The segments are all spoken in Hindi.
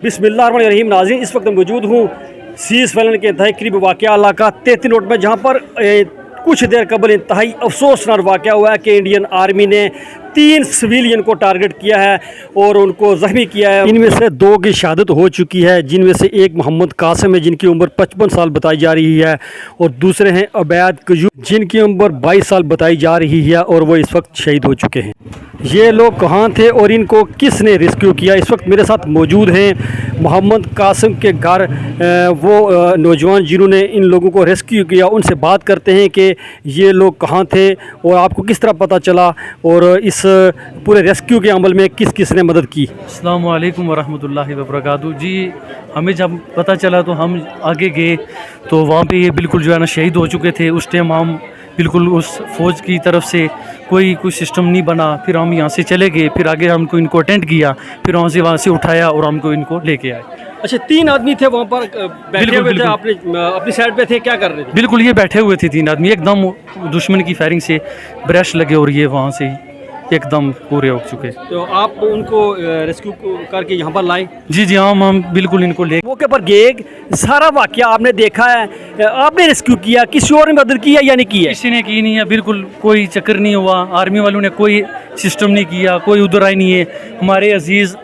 बिस्मिल्लाहिर्रहमानिर्रहीम। नाज़रीन, इस वक्त मौजूद हूँ सीस फैलन के इंतहाई करीब वाक़या इलाका 33 रोड में, जहाँ पर कुछ देर कबल इंतहाई अफसोसनाक वाक़या हुआ है कि इंडियन आर्मी ने 3 सिविलियन को टारगेट किया है और उनको ज़ख्मी किया है। इनमें से 2 की शहादत हो चुकी है, जिनमें से एक मोहम्मद कासिम है जिनकी उम्र 55 साल बताई जा रही है, और दूसरे हैं अबैद कयूम जिनकी उम्र 22 साल बताई जा रही है और वो इस वक्त शहीद हो चुके हैं। ये लोग कहाँ थे और इनको किसने रेस्क्यू किया? इस वक्त मेरे साथ मौजूद हैं मोहम्मद कासिम के घर वो नौजवान जिन्होंने इन लोगों को रेस्क्यू किया। उनसे बात करते हैं कि ये लोग कहाँ थे और आपको किस तरह पता चला और इस पूरे रेस्क्यू के अमल में किस किस ने मदद की। अस्सलामु अलैकुम वरहमतुल्लाहि वबरकातुहू। जी, हमें जब पता चला तो हम आगे गए तो वहाँ पे ये बिल्कुल जो है ना शहीद हो चुके थे। उस टाइम हम बिल्कुल उस फ़ौज की तरफ से कोई सिस्टम नहीं बना। फिर हम यहाँ से चले गए, फिर आगे हमको इनको अटेंड किया, फिर वहाँ से उठाया और हमको इनको लेके आए। अच्छा, 3 आदमी थे वहाँ पर बैठे हुए थे, अपनी साइड पे थे, क्या कर रहे थे? बिल्कुल ये बैठे हुए थे 3 आदमी, एकदम दुश्मन की फायरिंग से ब्रश लगे और ये वहाँ से एकदम पूरे हो चुके। तो आप उनको रेस्क्यू करके यहाँ पर लाए? जी जी, हम बिल्कुल इनको ले मौके पर गए, सारा वाकया आपने देखा है, आपने रेस्क्यू किया, किसी और ने मदद की है या नहीं की है? किसी ने की नहीं है, बिल्कुल कोई चक्कर नहीं हुआ। आर्मी वालों ने कोई सिस्टम नहीं किया, कोई उधर आई नहीं है। हमारे अजीज़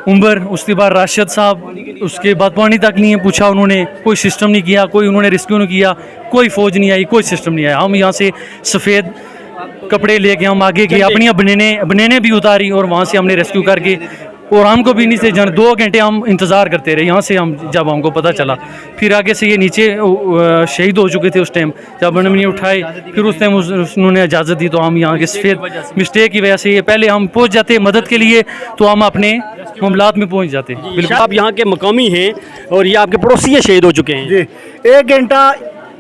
उमर, उसके बाद राशिद साहब, उसके बाद पानी तक नहीं है पूछा उन्होंने, कोई सिस्टम नहीं किया, कोई उन्होंने रेस्क्यू नहीं किया, कोई फ़ौज नहीं आई, कोई सिस्टम नहीं आया। हम यहाँ से सफ़ेद कपड़े लेके हम आगे गए, अपनी बनेने भी उतारी और वहाँ से हमने रेस्क्यू करके, और हमको भी नीचे जाना 2 घंटे हम इंतज़ार करते रहे यहाँ से। हम जब हमको पता चला फिर आगे से ये नीचे शहीद हो चुके थे उस टाइम, जब उन्होंने उठाए फिर उस टाइम उन्होंने इजाज़त दी। तो हम यहाँ के सफ़ेद मिस्टेक की वजह से ये पहले हम पहुँच जाते मदद के लिए तो हम अपने मामलात में पहुँच जाते। बिल्कुल, आप यहाँ के मकामी हैं और ये आपके पड़ोसी हैं, शहीद हो चुके हैं। जी, 1 घंटा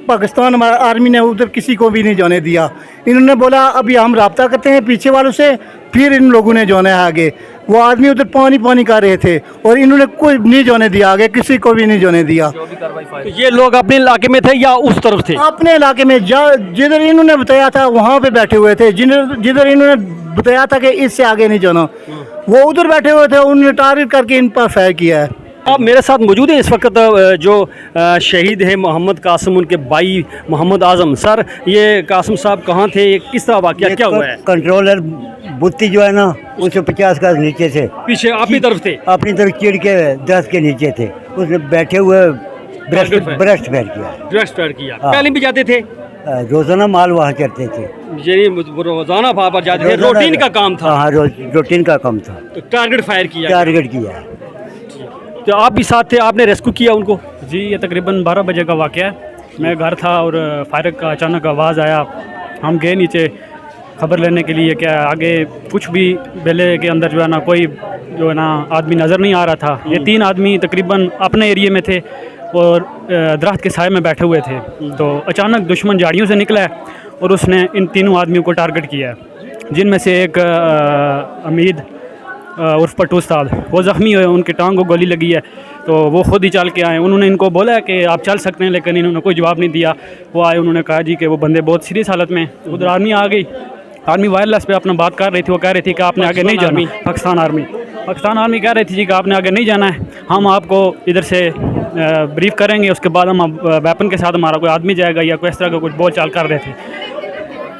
पाकिस्तान आर्मी ने उधर किसी को भी नहीं जाने दिया। इन्होंने बोला अभी हम रब्ता करते हैं पीछे वालों से, फिर इन लोगों ने जाना है आगे। वो आदमी उधर पानी कर रहे थे और इन्होंने कोई नहीं जाने दिया आगे, किसी को भी नहीं जाने दिया। तो ये लोग अपने इलाके में थे या उस तरफ थे? अपने इलाके में, जिधर इन्होंने बताया था वहाँ पे बैठे हुए थे। जिधर इन्होंने बताया था कि इससे आगे नहीं जाना, वो उधर बैठे हुए थे। उन्होंने टारगेट करके इन पर फायर किया है। आप मेरे साथ मौजूद हैं इस वक्त जो शहीद हैं मोहम्मद कासिम, उनके भाई मोहम्मद आज़म। सर, ये कासिम साहब कहाँ थे, किस तरह वाक़या क्या हुआ है? कंट्रोलर बुत्ती जो है ना 150 का नीचे थे, पीछे अपनी तरफ थे, अपनी तरफ चिड़ के 10 के नीचे थे। उसने बैठे हुए ब्रस्ट फायर किया। पहले भी जाते थे, रोजाना माल वहाँ करते थे। रोजाना वहाँ पर जाते थे, रूटीन का काम था। हाँ, रूटीन का काम था। तो टारगेट किया। तो आप भी साथ थे, आपने रेस्क्यू किया उनको? जी, ये तकरीबन 12 बजे का वाक़या है। मैं घर था और फायर का अचानक आवाज़ आया। हम गए नीचे खबर लेने के लिए, क्या आगे कुछ भी बेले के अंदर जो है ना कोई जो है ना आदमी नज़र नहीं आ रहा था। ये 3 आदमी तकरीबन अपने एरिए में थे और दरख्त के साए में बैठे हुए थे। तो अचानक दुश्मन झाड़ियों से निकला है और उसने इन तीनों आदमियों को टारगेट किया है, जिनमें से एक अमीद उर्फ पट्टू उस्ताद, वो ज़ख्मी हुए, उनकी टांग को गोली लगी है। तो वो खुद ही चल के आए। उन्होंने इनको बोला है कि आप चल सकते हैं, लेकिन इन्होंने कोई जवाब नहीं दिया। वो आए, उन्होंने कहा जी कि वो बंदे बहुत सीरियस हालत में। उधर आर्मी आ गई, आर्मी वायरलेस पे अपना बात कर रही थी। वो कह रही थी कि आपने आगे नहीं जाना। पाकिस्तान आर्मी कह रही थी जी कि आपने आगे नहीं जाना है, हम आपको इधर से ब्रीफ करेंगे, उसके बाद हम वेपन के साथ हमारा कोई आदमी जाएगा या कोई इस तरह का कुछ बोल चाल कर रहे थे।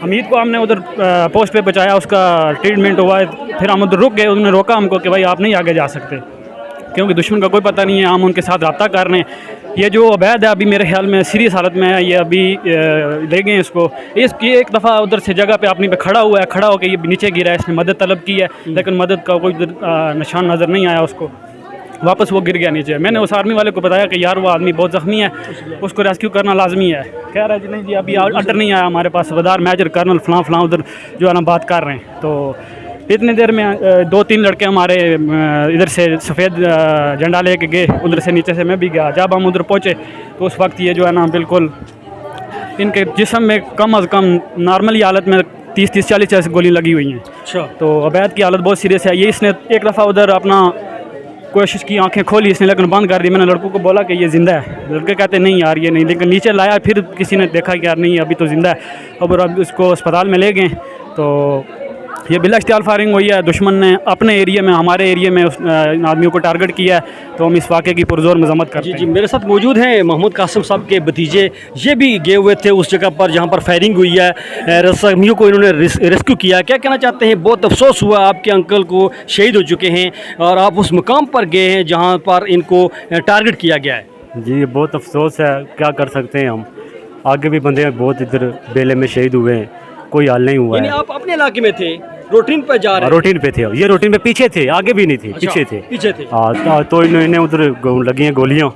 हमीद को हमने उधर पोस्ट पे पहुँचाया, उसका ट्रीटमेंट हुआ। फिर हम उधर रुक गए, उन्होंने रोका हमको कि भाई आप नहीं आगे जा सकते, क्योंकि दुश्मन का कोई पता नहीं है। हम उनके साथ रब्ता कर रहे हैं। ये जो अबैद है अभी मेरे ख्याल में सीरियस हालत में है, ये अभी ले गए इसको। ये एक दफ़ा उधर से जगह पे अपनी पे खड़ा हुआ है, खड़ा होकर ये नीचे गिरा है। इसने मदद तलब की है, लेकिन मदद का कोई निशान नज़र नहीं आया उसको। वापस वो गिर गया नीचे। मैंने उस आर्मी वाले को बताया कि यार वो आदमी बहुत ज़ख्मी है, उसको रेस्क्यू करना लाजमी है। कह रहा है जी नहीं जी, अभी ऑर्डर नहीं आया हमारे पास, सदार मेजर कर्नल फलां उधर जो है ना बात कर रहे हैं। तो इतनी देर में 2-3 लड़के हमारे इधर से सफ़ेद झंडा लेके गए, उधर से नीचे से मैं भी गया। जब हम उधर पहुँचे तो उस वक्त ये जो है ना बिल्कुल इनके जिस्म में कम अज़ कम नॉर्मली हालत में 30-40 गोली लगी हुई हैं। अच्छा। तो अबैद की हालत बहुत सीरियस है। ये इसने एक दफ़ा उधर अपना कोशिश की, आंखें खोली इसने, लेकिन बंद कर दी। मैंने लड़कों को बोला कि ये ज़िंदा है, लड़के कहते नहीं यार ये नहीं, लेकिन नीचे लाया, फिर किसी ने देखा कि यार नहीं अभी तो ज़िंदा है। अब इसको अस्पताल में ले गए तो ये बिला इख्तियार फायरिंग हुई है, दुश्मन ने अपने एरिया में, हमारे एरिया में इन आदमियों को टारगेट किया है, तो हम इस वाक़े की पुरजोर मजम्मत करते हैं। जी, मेरे साथ मौजूद हैं मोहम्मद कासिम साहब के भतीजे। ये भी गए हुए थे उस जगह पर जहाँ पर फायरिंग हुई है, जख्मियों को इन्होंने रेस्क्यू किया। क्या कहना चाहते हैं? बहुत अफसोस हुआ, आपके अंकल को शहीद हो चुके हैं और आप उस मुकाम पर गए हैं जहाँ पर इनको टारगेट किया गया है। जी बहुत अफसोस है, क्या कर सकते हैं हम। आगे भी बंदे बहुत इधर बेले में शहीद हुए हैं, कोई हाल नहीं हुआ यानी है। आप अपने इलाके में थे, रूटीन पे जा रहे रूटीन पे थे, ये रूटीन पे पीछे थे, आगे भी नहीं थे, पीछे थे। पीछे थे। हाँ, तो इन्हें उधर लगी हैं गोलियाँ,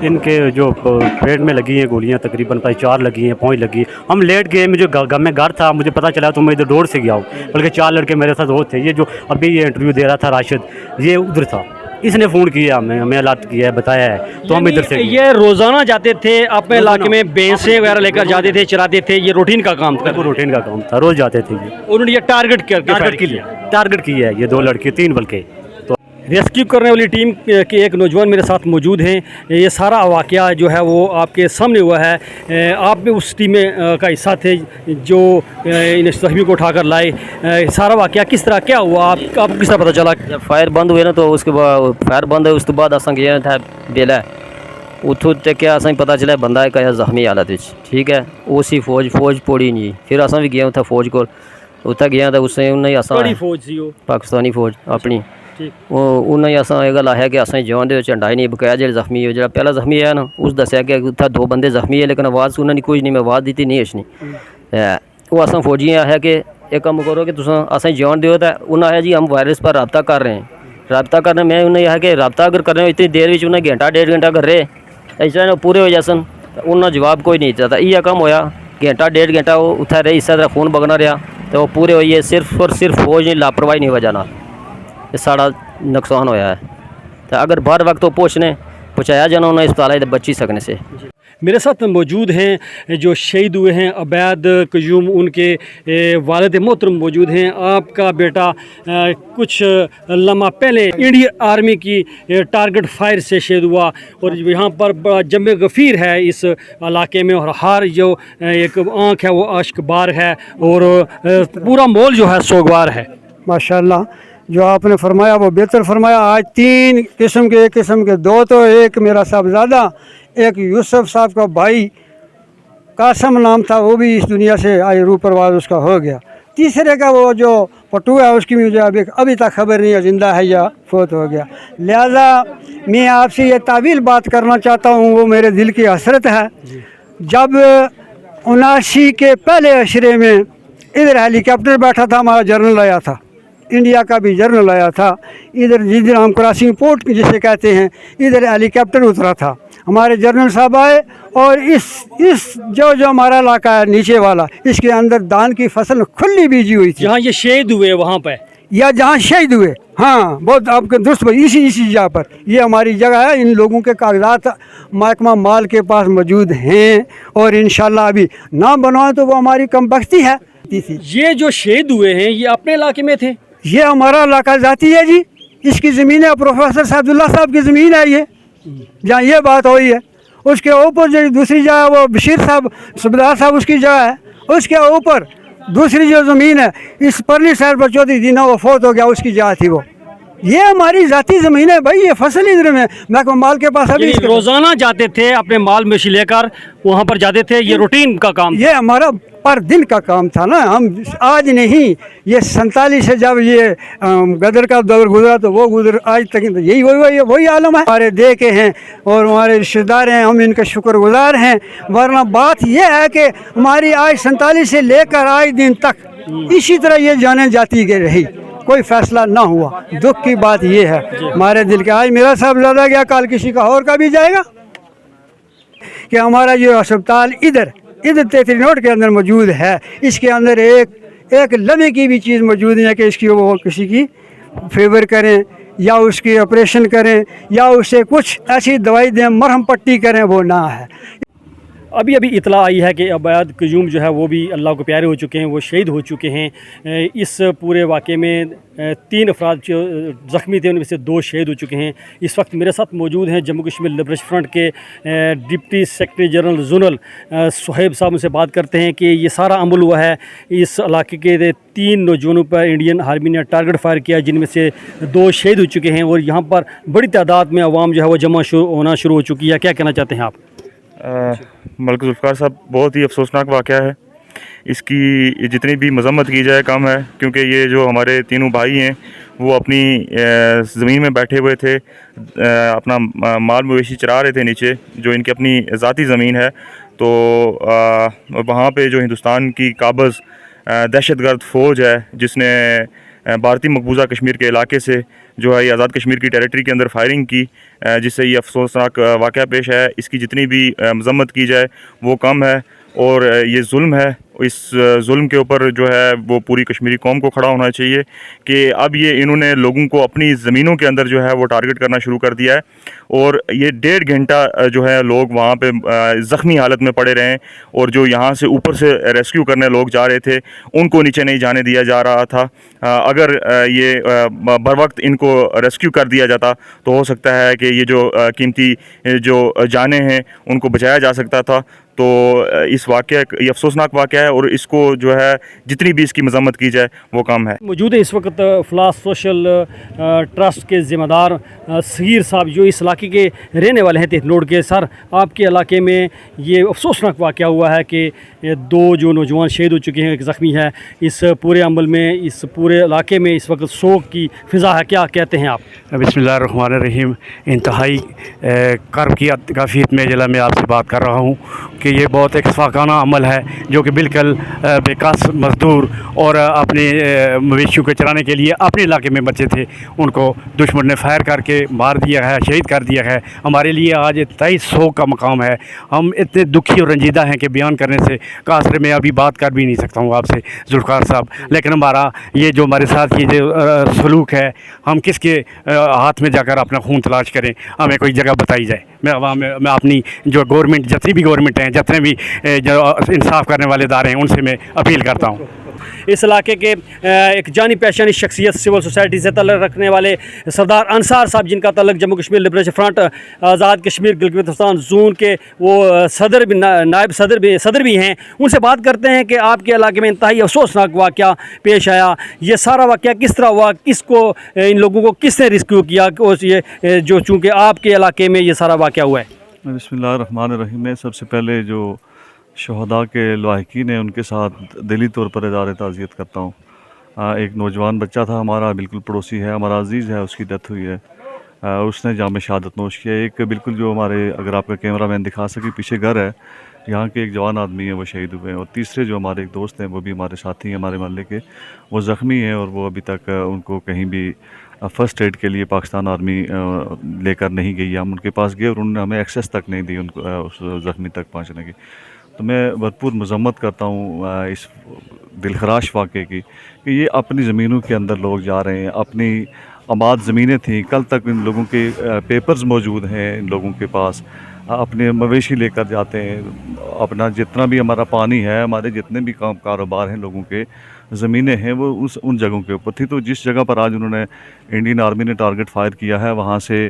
इनके जो पेट में लगी हैं गोलियाँ, तकरीबन 4 लगी हैं, 5 लगी। हम लेट गए, मुझे मैं घर था, मुझे पता चला तो मैं इधर दौड़ से गया हूँ, बल्कि 4 लड़के मेरे साथ और थे। ये जो अभी ये इंटरव्यू दे रहा था राशिद, ये उधर था, इसने फ़ोन किया हमें अलर्ट किया है, बताया है, तो हम इधर से ये रोजाना जाते थे अपने इलाके में, भैंसे वगैरह लेकर जाते थे, चराते थे, ये रूटीन का काम था। रूटीन का काम था, रोज़ जाते थे ये। उन्होंने ये टारगेट करके टारगेट किया है, ये 2 लड़के 3 बल्कि। रेस्क्यू करने वाली टीम के एक नौजवान मेरे साथ मौजूद हैं। ये सारा वाक़या जो है वो आपके सामने हुआ है। आप भी उस टीम में का हिस्सा थे जो इन जख्मियों को उठाकर लाए। सारा वाक़या किस तरह क्या हुआ, आपको किस तरह पता चला? जब फायर बंद हुए ना, तो उसके बाद फायर बंद हुए, उसके बाद अस गए था बेला उतों तक क्या असें पता चला बंदा एक आया जख्मी हालत में, ठीक है। उसी फौज पौड़ी नहीं, फिर अस भी गए उत्थे फौज को, उत्थे गया तो उसने उन्हें असा फौज सी पाकिस्तानी फौज अपनी, उन्हें असा ये गल आया कि असें जवान दे झंडा ही नहीं बकाया। जो जख्मी हो, जो पहला जख्मी है ना, उस दसिया कि उत्थे 2 बंदे जख्मी है, लेकिन आवाज़ उन्होंने कुछ नहीं, मैं आवाज़ दी नहीं इसनी। वो असा फौजी आया कि एक काम करो कि तुम असें जवान दो, तो उन्हें आया जी हम वायरस पर रब्ता कर रहे हैं, रब्ता करने में उन्हें यह कि रब्ता अगर कर रहे हो इतनी देर में उन्हें घंटा 1.5 घंटा कर रहे, ऐसा पूरे हो जासन, उन्हें जवाब कोई नहीं चाहता। यह कम होया घंटा 1.5 घंटा वो उत्थे रहे, इस तरह फोन बगना रहा, तो वो पूरे होइए सिर्फ और सिर्फ फौज ने लापरवाही नहीं वजह नाल ये सारा नुकसान होया है। तो अगर बार वक्त तो पहुँचाया जाना उन्हें अस्पताल बची सकने से। मेरे साथ मौजूद हैं जो शहीद हुए हैं अबैद क्यूम, उनके वालिद मोहतरम मौजूद हैं। आपका बेटा कुछ लम्हा पहले इंडियन आर्मी की टारगेट फायर से शहीद हुआ और यहाँ पर बड़ा जम गफ़ीर है इस इलाके में, और हर जो एक आँख है वो आश्कबार है और पूरा माहौल जो है सोगवार है। माशाल्लाह जो आपने फरमाया वो बेहतर फरमाया। आज 3 किस्म के, एक किस्म के 2, तो एक मेरा साहबजादा, एक यूसुफ साहब का भाई कासम नाम था, वो भी इस दुनिया से आज रूह परवाज़ उसका हो गया। तीसरे का वो जो पटू है उसकी मुझे अभी तक खबर नहीं है ज़िंदा है या फौत हो गया। लिहाजा मैं आपसे ये तावील बात करना चाहता हूँ, वो मेरे दिल की हसरत है। जब 79 के पहले अशरे में इधर हेलीकॉप्टर बैठा था, हमारा जर्नल आया था, इंडिया का भी जर्नल आया था। इधर जिस दिन हम क्रॉसिंग पोर्ट जिसे कहते हैं, इधर हेलीकॉप्टर उतरा था, हमारे जर्नल साहब आए और इस जो हमारा इलाका है नीचे वाला, इसके अंदर धान की फसल खुली बीजी हुई थी। जहाँ ये शहीद हुए वहाँ पे, या जहाँ शहीद हुए, हाँ बहुत आपके दुरुस्त भाई, इसी जगह पर ये हमारी जगह है। इन लोगों के कागजात महकमा माल के पास मौजूद हैं और इंशाल्लाह अभी ना बनवाएं तो वो हमारी कमबख्ती है। ये जो शहीद हुए हैं ये अपने इलाके में थे? ये हमारा इलाका जाती है जी, इसकी ज़मीन है, प्रोफेसर सादुल्ला साहब की ज़मीन है ये, जहाँ ये बात हुई है। उसके ऊपर जो दूसरी जगह वो बशीर साहब सुबेदार साहब उसकी जगह है, उसके ऊपर दूसरी जो ज़मीन है इस परली साइड पर चौधरी दीना वो फौत हो गया, उसकी जगह थी वो। ये हमारी ज़ाती ज़मीन है भाई, ये फसल इधर में महकमा माल के पास। अभी रोज़ाना जाते थे अपने माल मवेशी लेकर वहाँ पर जाते थे, ये रूटीन का काम, ये हमारा पर दिन का काम था ना। हम आज नहीं, ये 47 से जब ये गदर का दौर गुजरा तो वो गुजर आज तक यही वही आलम है। हमारे दे के हैं और हमारे रिश्तेदार हैं, हम इनका शुक्रगुजार हैं। वरना बात ये है कि हमारी आज 47 से लेकर आज दिन तक इसी तरह ये जाने जाती गई रही, कोई फैसला ना हुआ। दुख की बात ये है हमारे दिल के, आज मेरा साहबजादा गया, कल किसी का और का भी जाएगा, कि हमारा जो अस्पताल इधर 33 नोट के अंदर मौजूद है, इसके अंदर एक लम्हे की भी चीज़ मौजूद नहीं है कि इसकी वो किसी की फेवर करें या उसकी ऑपरेशन करें या उसे कुछ ऐसी दवाई दें, मरहम पट्टी करें, वो ना है। अभी अभी इतला आई है कि अबाद क्यूम जो है वो भी अल्लाह को प्यारे हो चुके हैं, वो शहीद हो चुके हैं। इस पूरे वाक़े में 3 अफराद जो ज़ख्मी थे उनमें से 2 शहीद हो चुके हैं। इस वक्त मेरे साथ मौजूद हैं जम्मू कश्मीर लिबरेशन फ्रंट के deputy secretary general zonal Suhaib साहब। उनसे बात करते हैं कि ये सारा अमल हुआ है, इस इलाके के 3 नौजवानों पर इंडियन आर्मी ने टारगेट फायर किया, जिनमें से 2 शहीद हो चुके हैं और यहाँ पर बड़ी तादाद में अवाम जो है वो जमा होना शुरू हो चुकी है। क्या कहना चाहते हैं आप? मलिक जुल्फ़िकार साहब, बहुत ही अफसोसनाक वाक़या है। इसकी जितनी भी मज़म्मत की जाए कम है, क्योंकि ये जो हमारे तीनों भाई हैं वो अपनी ज़मीन में बैठे हुए थे, अपना माल मवेशी चरा रहे थे नीचे, जो इनकी अपनी ज़ाती ज़मीन है। तो वहाँ पे जो हिंदुस्तान की काबज़ दहशतगर्द फ़ौज है, जिसने भारतीय मकबूजा कश्मीर के इलाके से जो है ये आज़ाद कश्मीर की टेरिटरी के अंदर फायरिंग की, जिससे ये अफसोसनाक वाक़या पेश है। इसकी जितनी भी मज़म्मत की जाए वो कम है और ये जुल्म है। इस जुल्म के ऊपर जो है वो पूरी कश्मीरी कौम को खड़ा होना चाहिए कि अब ये इन्होंने लोगों को अपनी ज़मीनों के अंदर जो है वो टारगेट करना शुरू कर दिया है और ये 1.5 घंटा जो है लोग वहाँ पे ज़ख्मी हालत में पड़े रहे और जो यहाँ से ऊपर से रेस्क्यू करने लोग जा रहे थे उनको नीचे नहीं जाने दिया जा रहा था। अगर ये बर वक्त इनको रेस्क्यू कर दिया जाता तो हो सकता है कि ये जो कीमती जो जानें हैं उनको बचाया जा सकता था। तो इस वाक़या ये अफसोसनाक वाक़या है और इसको जो है जितनी भी इसकी मज़म्मत की जाए वो कम है। मौजूद है इस वक्त फ्लास सोशल ट्रस्ट के ज़िम्मेदार सगीर साहब, जो इस इलाके के रहने वाले हैं तिहनोड़ के। सर, आपके इलाके में ये अफसोसनाक वाक़या हुआ है कि 2 जो नौजवान शहीद हो चुके हैं, एक ज़ख्मी है। इस पूरे अमल में, इस पूरे इलाके में इस वक्त शोक की फ़िज़ा है, क्या कहते हैं आप? बिस्मिल्लाहिर्रहमानिर्रहीम। इंतहाई कर्ब की काफ़ियत में ज़िला में आपसे बात कर रहा हूँ कि ये बहुत एक शफाकाना अमल है, जो कि बिल्कुल बेकास मज़दूर और अपने मवेशियों को चराने के लिए अपने इलाके में बच्चे थे, उनको दुश्मन ने फायर करके मार दिया है, शहीद कर दिया है। हमारे लिए आज इंतहाई शोक का मकाम है। हम इतने दुखी और रंजीदा हैं कि बयान करने से कासरे में अभी बात कर भी नहीं सकता हूँ आपसे जुल्फ़िकार साहब। लेकिन हमारा ये जो हमारे साथ ये जो सलूक है, हम किसके हाथ में जाकर अपना खून तलाश करें? हमें कोई जगह बताई जाए। मैं अपनी जो गवर्नमेंट, जितनी भी गवर्नमेंट हैं, जितने भी जो इंसाफ करने वाले इदारे हैं, उनसे मैं अपील करता हूँ। इस इलाके के एक जानी पहचानी शख्सियत, सिविल सोसाइटी से तल्लुक़ रखने वाले सरदार अंसार साहब, जिनका तल्लुक़ Jammu Kashmir liberation front Azad Kashmir Gilgit Baltistan zone के वो सदर भी, नायब सदर भी हैं। उनसे बात करते हैं कि आपके इलाके में इंतहाई अफसोसनाक वाक़या पेश आया। ये सारा वाक़या किस तरह हुआ, किसको, इन लोगों को किसने रिस्क्यू किया, ये जो चूँकि आपके इलाके में ये सारा वाक़या हुआ है? बिस्मिल्लाहिर्रहमानिर्रहीम। मैं सबसे पहले जो शहदा के लाहिकीन हैं उनके साथ दिली तौर पर इज़हार ताज़ियत करता हूँ। एक नौजवान बच्चा था हमारा, बिल्कुल पड़ोसी है, हमारा अजीज़ है, उसकी डेथ हुई है। उसने जाम शहादत नोश किया। एक बिल्कुल जो हमारे, अगर आपका कैमरा मैन दिखा सके, पीछे घर है, यहाँ के एक जवान आदमी है, वो शहीद हुए हैं। और तीसरे जो हमारे एक दोस्त हैं, वो भी हमारे साथी हैं, हमारे मोहल्ले के, वो ज़ख्मी हैं और वो अभी तक उनको कहीं भी फ़र्स्ट एड के लिए पाकिस्तान आर्मी लेकर नहीं गई। हम उनके पास गए और उन्होंने हमें एक्सेस तक नहीं दी उनको उस ज़ख्मी तक पहुँचने की। तो मैं भरपूर मज़म्मत करता हूँ इस दिलखराश वाक़े की कि ये अपनी ज़मीनों के अंदर लोग जा रहे हैं। अपनी आबाद ज़मीनें थीं, कल तक इन लोगों के पेपर्स मौजूद हैं, इन लोगों के पास अपने मवेशी लेकर जाते हैं। अपना जितना भी हमारा पानी है, हमारे जितने भी कारोबार हैं, लोगों के ज़मीनें हैं, वो उन जगहों के ऊपर थी। तो जिस जगह पर आज उन्होंने, इंडियन आर्मी ने टारगेट फायर किया है, वहाँ से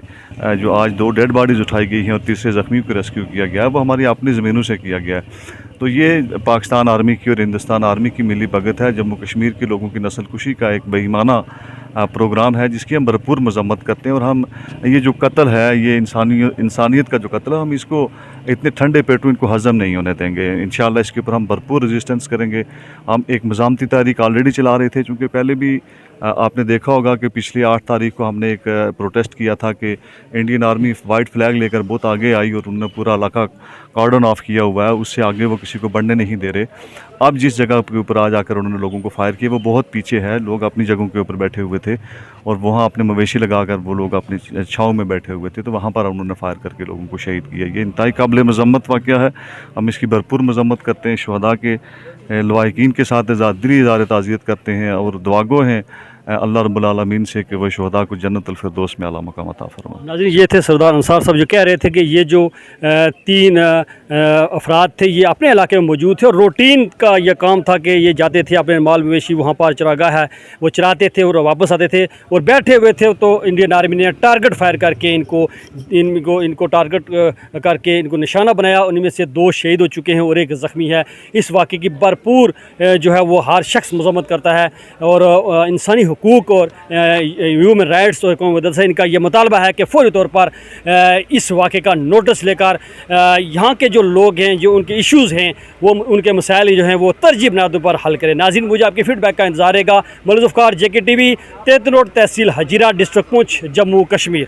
जो आज 2 डेड बॉडीज़ उठाई गई हैं और तीसरे ज़ख्मी को रेस्क्यू किया गया है, वो हमारी अपनी ज़मीनों से किया गया है। तो ये पाकिस्तान आर्मी की और हिंदुस्तान आर्मी की मिली भगत है। जम्मू कश्मीर के लोगों की नस्ल कुशी का एक बेईमाना प्रोग्राम है, जिसकी हम भरपूर मज़म्मत करते हैं। और हम ये जो कत्ल है, ये इंसानियत का जो कत्ल है, हम इसको इतने ठंडे पेटों इनको हज़म नहीं होने देंगे। इंशाअल्लाह इसके ऊपर हम भरपूर रेजिस्टेंस करेंगे। हम एक मज़ामती तहरीक ऑलरेडी चला रहे थे, चूँकि पहले भी आपने देखा होगा कि पिछली 8 तारीख को हमने एक प्रोटेस्ट किया था कि इंडियन आर्मी वाइट फ्लैग लेकर बहुत आगे आई और उन्होंने पूरा इलाका कॉर्डन ऑफ किया हुआ है, उससे आगे वो किसी को बढ़ने नहीं दे रहे। अब जिस जगह के ऊपर आज आकर उन्होंने लोगों को फायर किया, वो बहुत पीछे है। लोग अपनी जगहों के ऊपर बैठे हुए थे और वहाँ अपने मवेशी लगाकर वो लोग अपनी छाँव में बैठे हुए थे, तो वहाँ पर उन्होंने फायर करके लोगों को शहीद किया। ये इंतहाई काबिल मज़म्मत वाक़या है, हम इसकी भरपूर मज़म्मत करते हैं। शुहदा के लवाहिकीन के साथ दिली इज़हार ताज़ियत करते हैं और दुआगो हैं अल्लाह रब्बुल आलमीन से कि वह शहदा को जन्नतुल फिरदौस में आला मकाम अता फरमाए। नाज़रीन, ये थे सरदार अंसार साहब जो कह रहे थे कि ये जो 3 अफराद थे ये अपने इलाके में मौजूद थे और रूटीन का ये काम था कि ये जाते थे अपने माल मवेशी वहाँ पर चरागाह है वो चराते थे और वापस आते थे और बैठे हुए थे तो इंडियन आर्मी ने टारगेट फायर करके इनको टारगेट करके इनको निशाना बनाया। उनमें से 2 शहीद हो चुके हैं और 1 ज़ख्मी है। इस वाक़े की भरपूर जो है वो हर शख्स मज़म्मत करता है और इंसानी हुकूक और ह्यूमन राइट्स और कौम मदद से इनका ये मुतालबा है कि फौरी तौर पर इस वाक़े का नोटिस लेकर यहाँ के जो लोग हैं जो उनके इश्यूज़ हैं वो उनके मसाइल जो हैं वो तरजीह बुनियादों पर हल करें। नाज़रीन, मुझे आपकी फ़ीडबैक का इंतज़ार रहेगा। मौलवी ज़ुल्फ़िकार, JK TV, 33 रोड, तहसील हजीरा, डिस्ट्रिक्ट पुंछ, जम्मू कश्मीर।